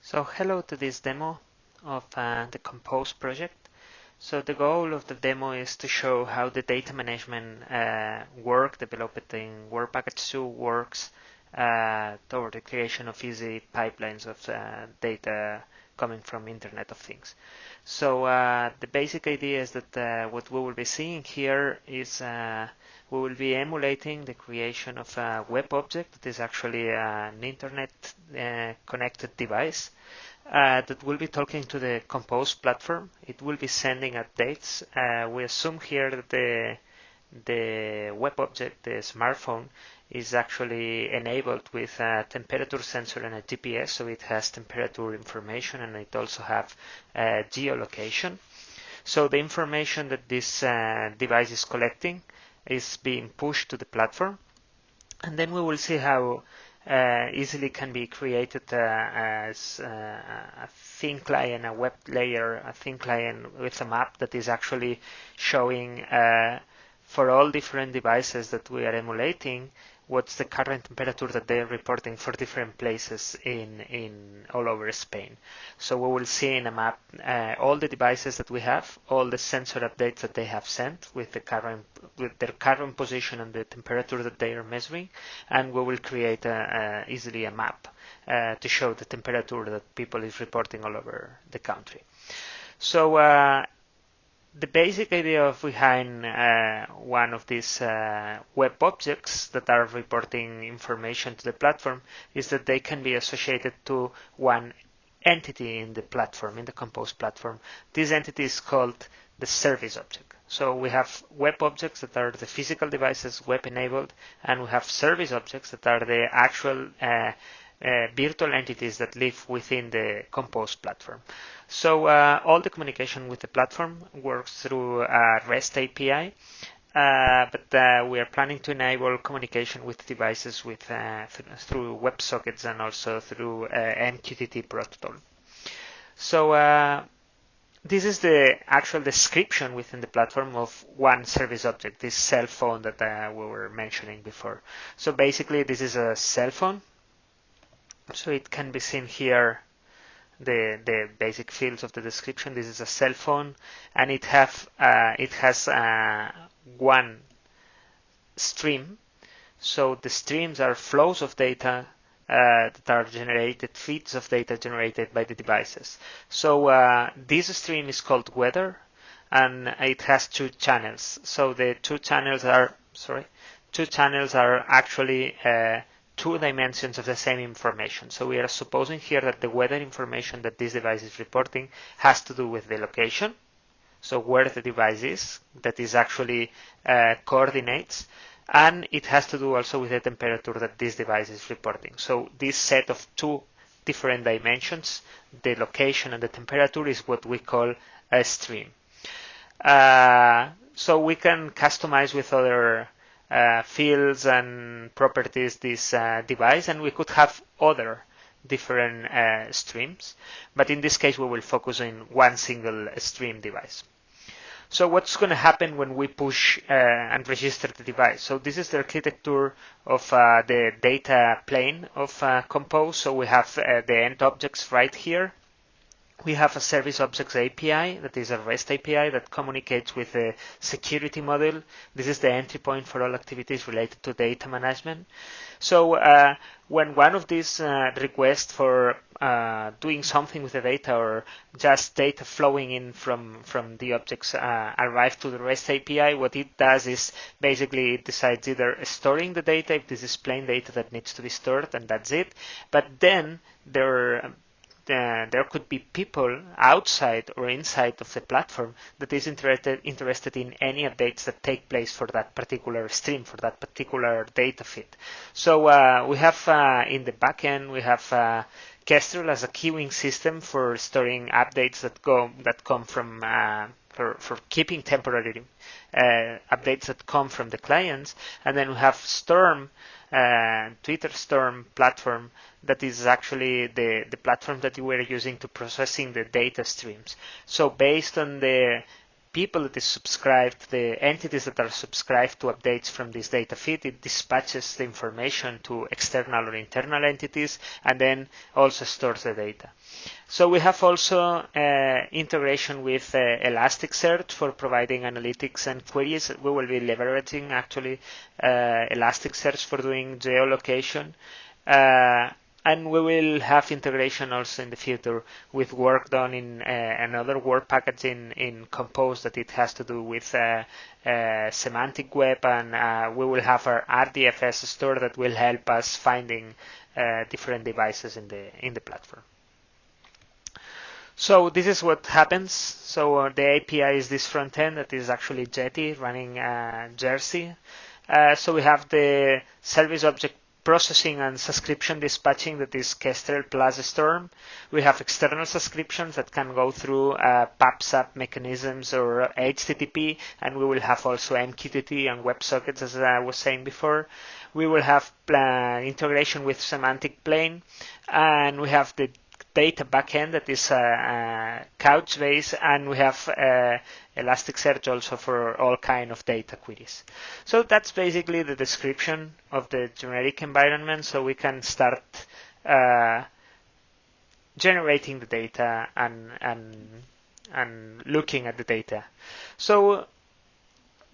So hello to this demo of the Compose project. So the goal of the demo is to show how the data management work developed in Work Package 2 works toward the creation of easy pipelines of data coming from Internet of Things. So the basic idea is that what we will be seeing here is we will be emulating the creation of a web object that is actually an internet connected device that will be talking to the Compose platform. It will be sending updates. We assume here that the web object, the smartphone, is actually enabled with a temperature sensor and a GPS, so it has temperature information and it also has geolocation. So the information that this device is collecting is being pushed to the platform, and then we will see how easily can be created as a thin client, a web layer, a thin client with a map that is actually showing for all different devices that we are emulating what's the current temperature that they're reporting for different places in all over Spain. So we will see in a map all the devices that we have, all the sensor updates that they have sent with their current position and the temperature that they are measuring, and we will create easily a map to show the temperature that people is reporting all over the country. So the basic idea behind one of these web objects that are reporting information to the platform is that they can be associated to one entity in the platform, in the Compose platform. This entity is called the service object. So we have web objects that are the physical devices web enabled, and we have service objects that are the actual virtual entities that live within the Compose platform. So all the communication with the platform works through a REST API, but we are planning to enable communication with devices through WebSockets and also through MQTT protocol. So this is the actual description within the platform of one service object, this cell phone that we were mentioning before. So basically this is a cell phone. So it can be seen here, the basic fields of the description. This is a cell phone, and it has one stream. So the streams are flows of data that are generated, feeds of data generated by the devices. So this stream is called weather, and it has two channels. So the two channels are actually two dimensions of the same information. So we are supposing here that the weather information that this device is reporting has to do with the location, so where the device is, that is actually coordinates, and it has to do also with the temperature that this device is reporting. So this set of two different dimensions, the location and the temperature, is what we call a stream. So we can customize with other fields and properties this device, and we could have other different streams, but in this case we will focus on one single stream device. So what's going to happen when we push and register the device? So this is the architecture of the data plane of Compose. So we have the end objects right here. We have a service objects API that is a REST API that communicates with the security model. This is the entry point for all activities related to data management. So when one of these requests for doing something with the data or just data flowing in from the objects arrive to the REST API, what it does is basically it decides either storing the data, if this is plain data that needs to be stored, and that's it. But then there could be people outside or inside of the platform that is interested in any updates that take place for that particular stream, for that particular data feed. So we have in the backend, we have Kestrel as a queuing system for storing updates that come from for keeping temporary updates that come from the clients, and then we have Storm, Twitter Storm platform that is actually the platform that we were using to processing the data streams. So based on the people that is subscribed, the entities that are subscribed to updates from this data feed, it dispatches the information to external or internal entities, and then also stores the data. So we have also integration with Elasticsearch for providing analytics and queries. We will be leveraging actually Elasticsearch for doing geolocation. And we will have integration also in the future with work done in another work package in Compose that it has to do with semantic web, and we will have our RDFS store that will help us finding different devices in the platform. So this is what happens. So the API is this front end that is actually Jetty running Jersey. So we have the service object processing and subscription dispatching that is Kestrel plus Storm. We have external subscriptions that can go through PubSub mechanisms or HTTP, and we will have also MQTT and WebSockets, as I was saying before. We will have integration with semantic plane, and we have the data backend that is Couchbase, and we have Elasticsearch also for all kind of data queries. So that's basically the description of the generic environment. So we can start generating the data and looking at the data. So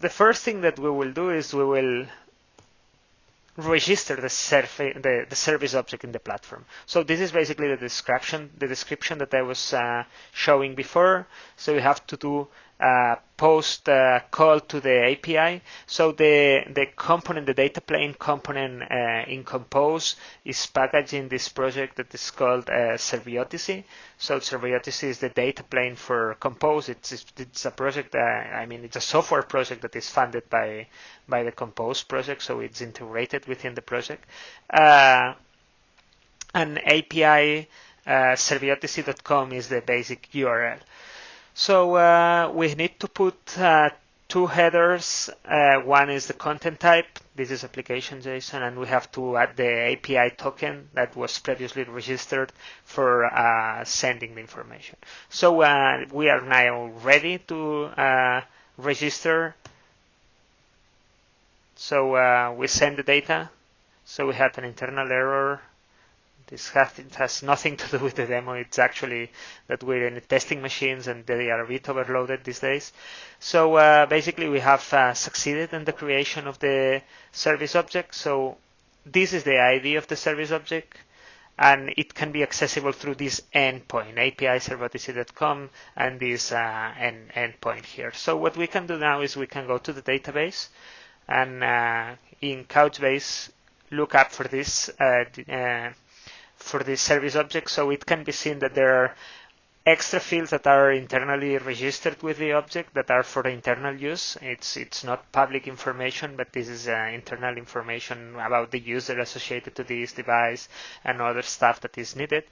the first thing that we will do is we will register the service object in the platform. So this is basically the description that I was showing before. So you have to do post call to the API. So the component, the data plane component in Compose is packaged in this project that is called servIoTicy. So servIoTicy is the data plane for Compose. It's a project, it's a software project that is funded by the Compose project, so it's integrated within the project. And API servioticy.com is the basic URL. So we need to put two headers. One is the content type. This is application JSON, and we have to add the API token that was previously registered for sending the information. So we are now ready to register. So we send the data. So we had an internal error. This has nothing to do with the demo. It's actually that we're in testing machines and they are a bit overloaded these days. So basically we have succeeded in the creation of the service object. So this is the ID of the service object, and it can be accessible through this endpoint, API servioticy.com, and this endpoint here. So what we can do now is we can go to the database and in Couchbase look up for this service object. So it can be seen that there are extra fields that are internally registered with the object that are for internal use. It's not public information, but this is internal information about the user associated to this device and other stuff that is needed.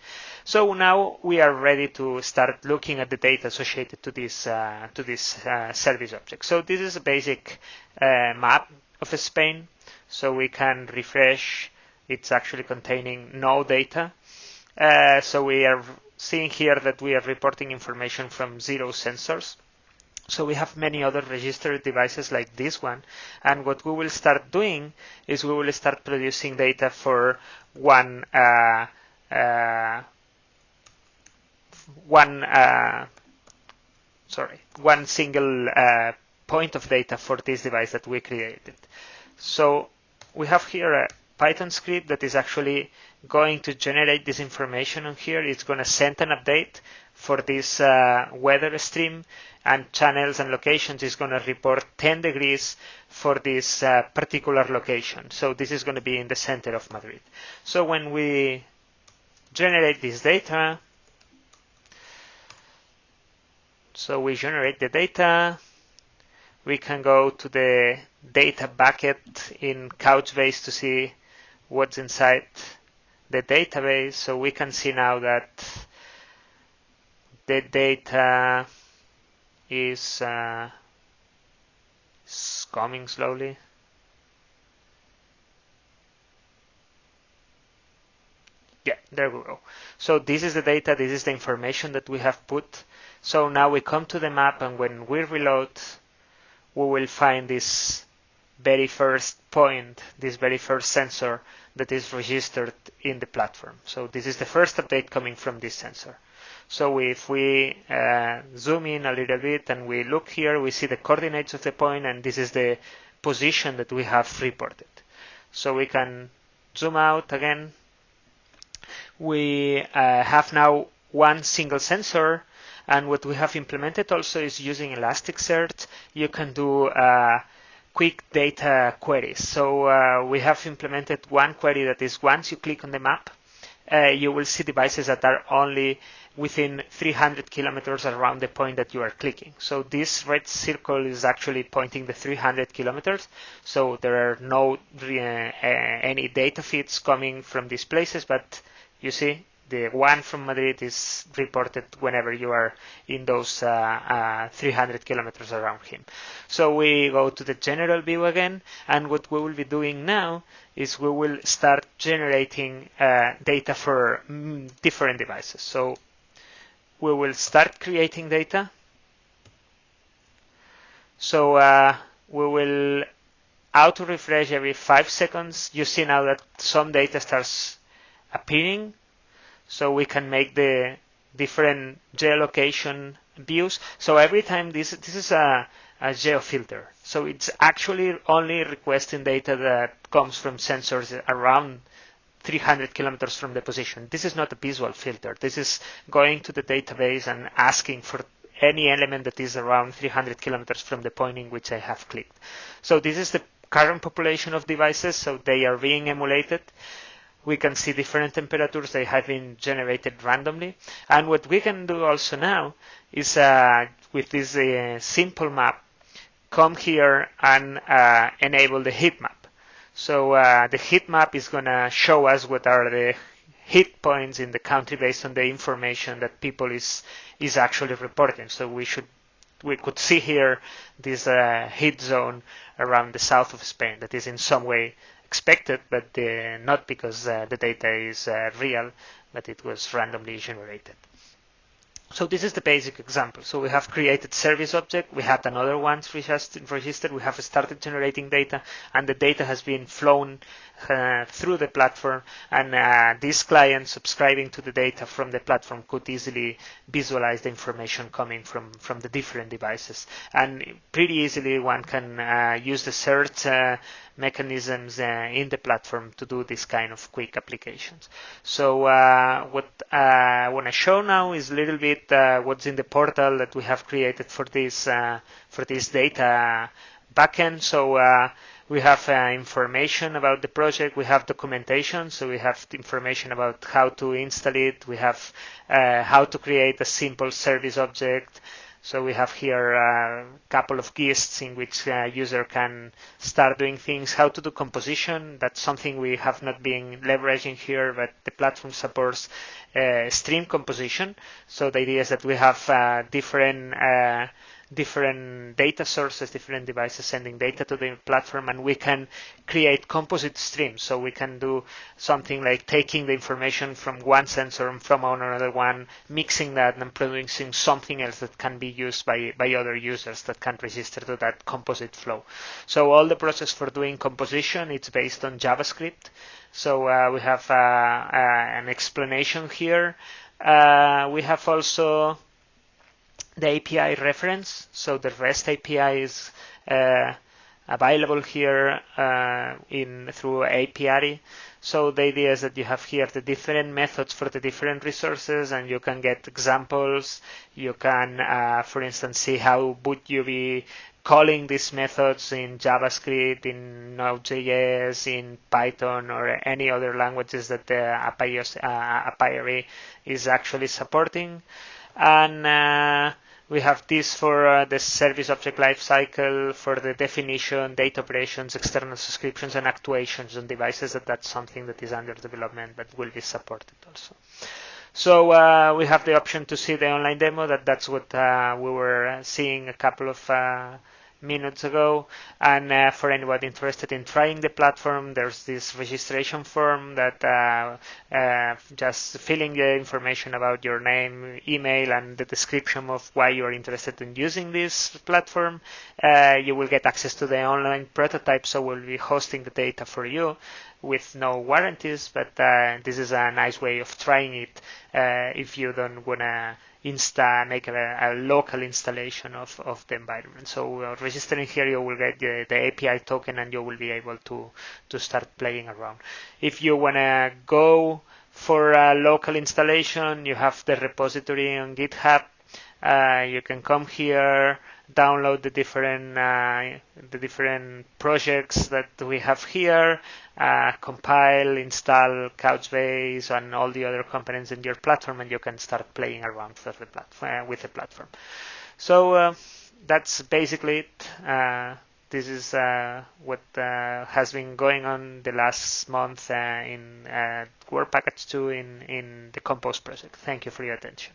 So now we are ready to start looking at the data associated to this service object. So this is a basic map of Spain. So we can refresh. It's actually containing no data. So we are seeing here that we are reporting information from 0 sensors. So we have many other registered devices like this one. And what we will start doing is we will start producing data for one single point of data for this device that we created. So we have here a Python script that is actually going to generate this information on here. It's going to send an update for this weather stream, and channels and locations is going to report 10 degrees for this particular location. So this is going to be in the center of Madrid. So when we generate this data, so we generate the data, we can go to the data bucket in Couchbase to see what's inside the database. So we can see now that the data is coming slowly. Yeah, there we go. So this is the data, this is the information that we have put. So now we come to the map, and when we reload, we will find this very first point, this very first sensor that is registered in the platform. So this is the first update coming from this sensor. So if we zoom in a little bit and we look here, we see the coordinates of the point, and this is the position that we have reported. So we can zoom out again. We have now one single sensor, and what we have implemented also is using Elasticsearch. You can do quick data queries. So we have implemented one query that is once you click on the map, you will see devices that are only within 300 kilometers around the point that you are clicking. So this red circle is actually pointing the 300 kilometers. So there are no any data feeds coming from these places, but you see the one from Madrid is reported whenever you are in those 300 kilometers around him. So we go to the general view again, and what we will be doing now is we will start generating data for different devices. So we will start creating data. So we will auto refresh every 5 seconds. You see now that some data starts appearing. So we can make the different geolocation views. So every time this is a geofilter. So it's actually only requesting data that comes from sensors around 300 kilometers from the position. This is not a visual filter. This is going to the database and asking for any element that is around 300 kilometers from the point in which I have clicked. So this is the current population of devices. So they are being emulated. We can see different temperatures. They have been generated randomly. And what we can do also now is with this simple map, come here and enable the heat map. So the heat map is going to show us what are the heat points in the country based on the information that people is actually reporting. So we could see here this heat zone around the south of Spain that is in some way expected, but not because the data is real, but it was randomly generated. So this is the basic example. So we have created service object. We had another one registered. We have started generating data, and the data has been flown through the platform. And this client subscribing to the data from the platform could easily visualize the information coming from the different devices. And pretty easily one can use the search mechanisms in the platform to do this kind of quick applications. So what I want to show now is a little bit what's in the portal that we have created for this data backend. So we have information about the project. We have documentation. So we have information about how to install it. We have how to create a simple service object. So we have here a couple of lists in which user can start doing things. How to do composition. That's something we have not been leveraging here, but the platform supports stream composition. So the idea is that we have different data sources, different devices sending data to the platform, and we can create composite streams. So we can do something like taking the information from one sensor and from another one, mixing that and producing something else that can be used by other users that can register to that composite flow. So all the process for doing composition, it's based on JavaScript. So we have an explanation here. We have also the API reference. So the REST API is available here through API. So the idea is that you have here the different methods for the different resources, and you can get examples. You can, for instance, see how would you be calling these methods in JavaScript, in Node.js, in Python, or any other languages that the API is actually supporting. And we have this for the service object lifecycle, for the definition, data operations, external subscriptions, and actuations on devices. That's something that is under development but will be supported also. So we have the option to see the online demo. That's what we were seeing a couple of minutes ago. And for anybody interested in trying the platform, there's this registration form that just filling the information about your name, email, and the description of why you're interested in using this platform. You will get access to the online prototype, so we'll be hosting the data for you with no warranties, but this is a nice way of trying it if you don't want to make a local installation of the environment. So registering here, you will get the API token and you will be able to start playing around. If you want to go for a local installation, you have the repository on GitHub. You can come here, download the different projects that we have here, compile, install Couchbase and all the other components in your platform, and you can start playing around with the platform. So that's basically it. This is what has been going on the last month in Work Package 2 in the Compose project. Thank you for your attention.